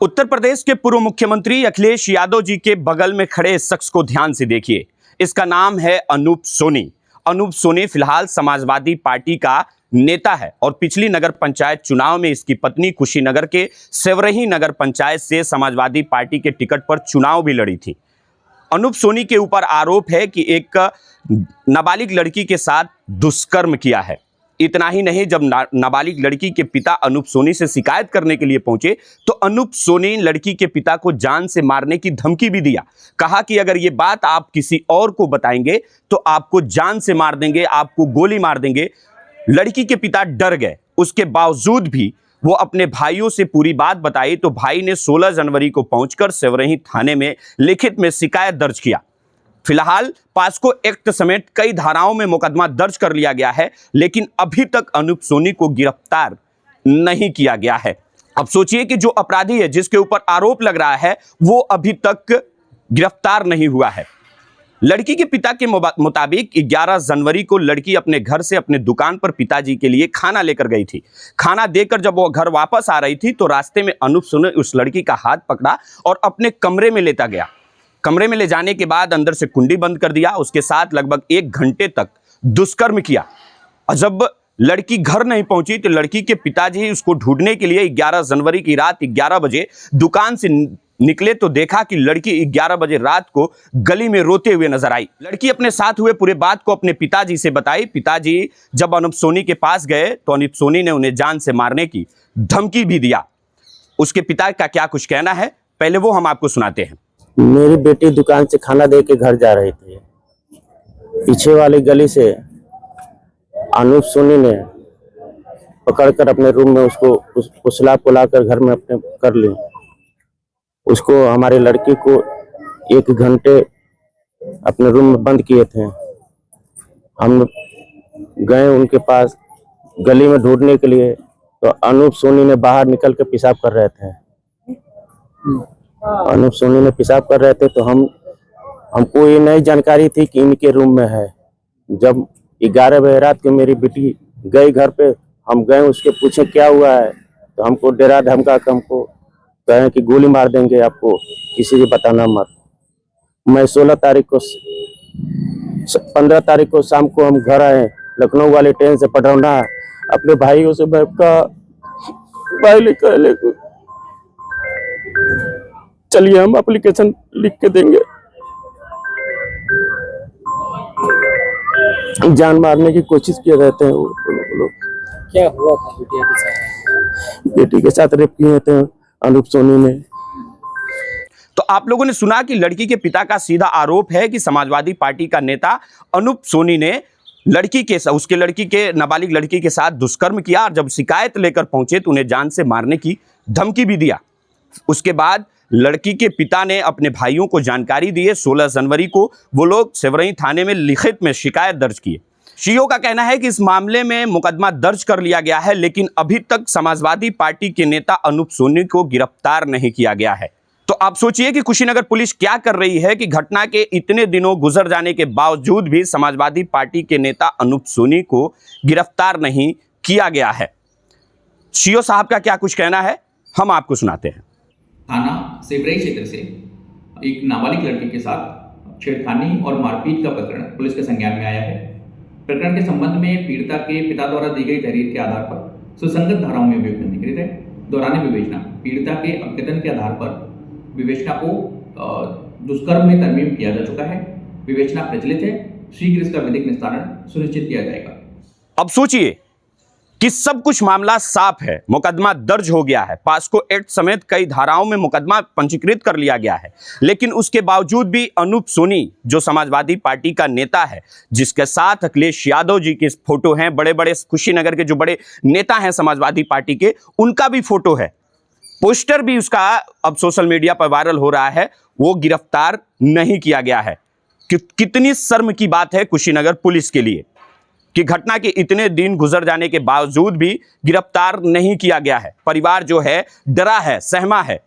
उत्तर प्रदेश के पूर्व मुख्यमंत्री अखिलेश यादव जी के बगल में खड़े इस शख्स को ध्यान से देखिए। इसका नाम है अनूप सोनी। अनूप सोनी फिलहाल समाजवादी पार्टी का नेता है और पिछली नगर पंचायत चुनाव में इसकी पत्नी कुशीनगर के सेवरही नगर पंचायत से समाजवादी पार्टी के टिकट पर चुनाव भी लड़ी थी। अनूप सोनी के ऊपर आरोप है कि एक नाबालिग लड़की के साथ दुष्कर्म किया है। इतना ही नहीं, जब नाबालिग लड़की के पिता अनूप सोनी से शिकायत करने के लिए पहुंचे तो अनूप सोनी लड़की के पिता को जान से मारने की धमकी भी दिया। कहा कि अगर ये बात आप किसी और को बताएंगे तो आपको जान से मार देंगे, आपको गोली मार देंगे। लड़की के पिता डर गए। उसके बावजूद भी वो अपने भाइयों से पूरी बात बताई तो भाई ने 16 जनवरी को पहुंचकर सेवरही थाने में लिखित में शिकायत दर्ज किया। फिलहाल पास्को एक्ट समेत कई धाराओं में मुकदमा दर्ज कर लिया गया है, लेकिन अभी तक अनूप सोनी को गिरफ्तार नहीं किया गया है। अब सोचिए कि जो अपराधी है, जिसके ऊपर आरोप लग रहा है, वो अभी तक गिरफ्तार नहीं हुआ है। लड़की के पिता के मुताबिक 11 जनवरी को लड़की अपने घर से अपने दुकान पर पिताजी के लिए खाना लेकर गई थी। खाना देकर जब वो घर वापस आ रही थी तो रास्ते में अनूप सोनी उस लड़की का हाथ पकड़ा और अपने कमरे में लेता गया। कमरे में ले जाने के बाद अंदर से कुंडी बंद कर दिया। उसके साथ लगभग 1 घंटे तक दुष्कर्म किया और जब लड़की घर नहीं पहुंची तो लड़की के पिताजी उसको ढूंढने के लिए 11 जनवरी की रात 11 बजे दुकान से निकले तो देखा कि लड़की 11 बजे रात को गली में रोते हुए नजर आई। लड़की अपने साथ हुए पूरे बात को अपने पिताजी से बताई। पिताजी जब अनूप सोनी के पास गए तो अनूप सोनी ने उन्हें जान से मारने की धमकी भी दिया। उसके पिता का क्या कुछ कहना है, पहले वो हम आपको सुनाते हैं। मेरी बेटी दुकान से खाना दे के घर जा रही थी। पीछे वाली गली से अनूप सोनी ने पकड़कर अपने रूम में उसको फुसला पुला कर घर में अपने कर ली। उसको हमारी लड़की को 1 घंटे अपने रूम में बंद किए थे। हम गए उनके पास गली में ढूंढने के लिए तो अनूप सोनी ने बाहर निकल के पेशाब कर रहे थे। अनूप सोनी ने पेशाब कर रहे थे तो हमको ये नई जानकारी थी कि इनके रूम में है। जब 11 बजे रात को मेरी बेटी गई घर पे, हम गए उसके पूछे क्या हुआ है तो हमको डरा धमका के हमको कहे कि गोली मार देंगे, आपको किसी को बताना मत। मैं 15 तारीख को शाम को हम घर आए लखनऊ वाली ट्रेन से पटरौना। अपने भाइयों से भाई ले चलिए हम एप्लीकेशन लिख के देंगे। जान मारने की कोशिश किए रहते हैं वो लोग। क्या हुआ था बिटिया के साथ? बेटी के साथ रेप किए थे अनूप सोनी ने। तो आप लोगों ने सुना कि लड़की के पिता का सीधा आरोप है कि समाजवादी पार्टी का नेता अनूप सोनी ने उसके लड़की के नाबालिग लड़की के साथ दुष्कर्म किया और जब शिकायत लेकर पहुंचे तो उन्हें जान से मारने की धमकी भी दिया। उसके बाद लड़की के पिता ने अपने भाइयों को जानकारी दी। 16 जनवरी को वो लोग सेवरही थाने में लिखित में शिकायत दर्ज किए। सीओ का कहना है कि इस मामले में मुकदमा दर्ज कर लिया गया है, लेकिन अभी तक समाजवादी पार्टी के नेता अनूप सोनी को गिरफ्तार नहीं किया गया है। तो आप सोचिए कि कुशीनगर पुलिस क्या कर रही है कि घटना के इतने दिनों गुजर जाने के बावजूद भी समाजवादी पार्टी के नेता अनूप सोनी को गिरफ्तार नहीं किया गया है। सीओ साहब का क्या कुछ कहना है, हम आपको सुनाते हैं। थाना सेवरही क्षेत्र से एक नाबालिग लड़की के साथ छेड़खानी और मारपीट का प्रकरण पुलिस के संज्ञान में आया है। प्रकरण के संबंध में पीड़िता के पिता द्वारा दी गई तहरीर के आधार पर सुसंगत धाराओं में अभियोग पंजीकृत है। दौरान विवेचना पीड़िता के अवकथन के आधार पर विवेचना को दुष्कर्म में तरमीम किया जा चुका है। विवेचना प्रचलित है। शीघ्र इसका विधिक निस्तारण सुनिश्चित किया जाएगा। अब सोचिए कि सब कुछ मामला साफ है, मुकदमा दर्ज हो गया है, पास्को एक्ट समेत कई धाराओं में मुकदमा पंजीकृत कर लिया गया है, लेकिन उसके बावजूद भी अनूप सोनी जो समाजवादी पार्टी का नेता है, जिसके साथ अखिलेश यादव जी के फोटो हैं, बड़े बड़े कुशीनगर के जो बड़े नेता हैं समाजवादी पार्टी के, उनका भी फोटो है, पोस्टर भी उसका अब सोशल मीडिया पर वायरल हो रहा है, वो गिरफ्तार नहीं किया गया है। कितनी शर्म की बात है कुशीनगर पुलिस के लिए कि घटना के इतने दिन गुजर जाने के बावजूद भी गिरफ्तार नहीं किया गया है। परिवार जो है डरा है, सहमा है।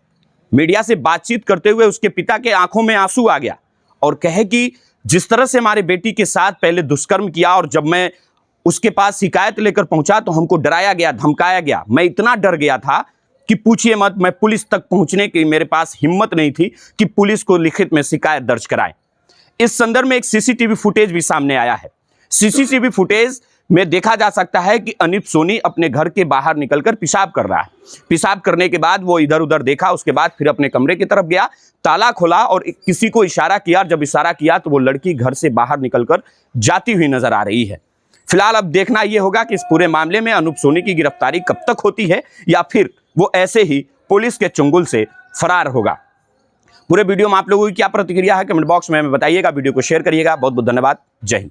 मीडिया से बातचीत करते हुए उसके पिता के आंखों में आंसू आ गया और कहे कि जिस तरह से हमारे बेटी के साथ पहले दुष्कर्म किया और जब मैं उसके पास शिकायत लेकर पहुंचा तो हमको डराया गया, धमकाया गया। मैं इतना डर गया था कि पूछिए मत, मैं पुलिस तक पहुंचने की मेरे पास हिम्मत नहीं थी कि पुलिस को लिखित में शिकायत दर्ज कराएं। इस संदर्भ में एक सीसीटीवी फुटेज भी सामने आया है। सीसीटीवी फुटेज में देखा जा सकता है कि अनूप सोनी अपने घर के बाहर निकलकर पेशाब कर रहा है। पेशाब करने के बाद वो इधर उधर देखा, उसके बाद फिर अपने कमरे की तरफ गया, ताला खोला और किसी को इशारा किया। जब इशारा किया तो वो लड़की घर से बाहर निकलकर जाती हुई नजर आ रही है। फिलहाल अब देखना यह होगा कि इस पूरे मामले में अनूप सोनी की गिरफ्तारी कब तक होती है या फिर वो ऐसे ही पुलिस के चंगुल से फरार होगा। पूरे वीडियो में आप लोगों की क्या प्रतिक्रिया है कमेंट बॉक्स में हमें बताइएगा। वीडियो को शेयर करिएगा। बहुत बहुत धन्यवाद। जय हिंद।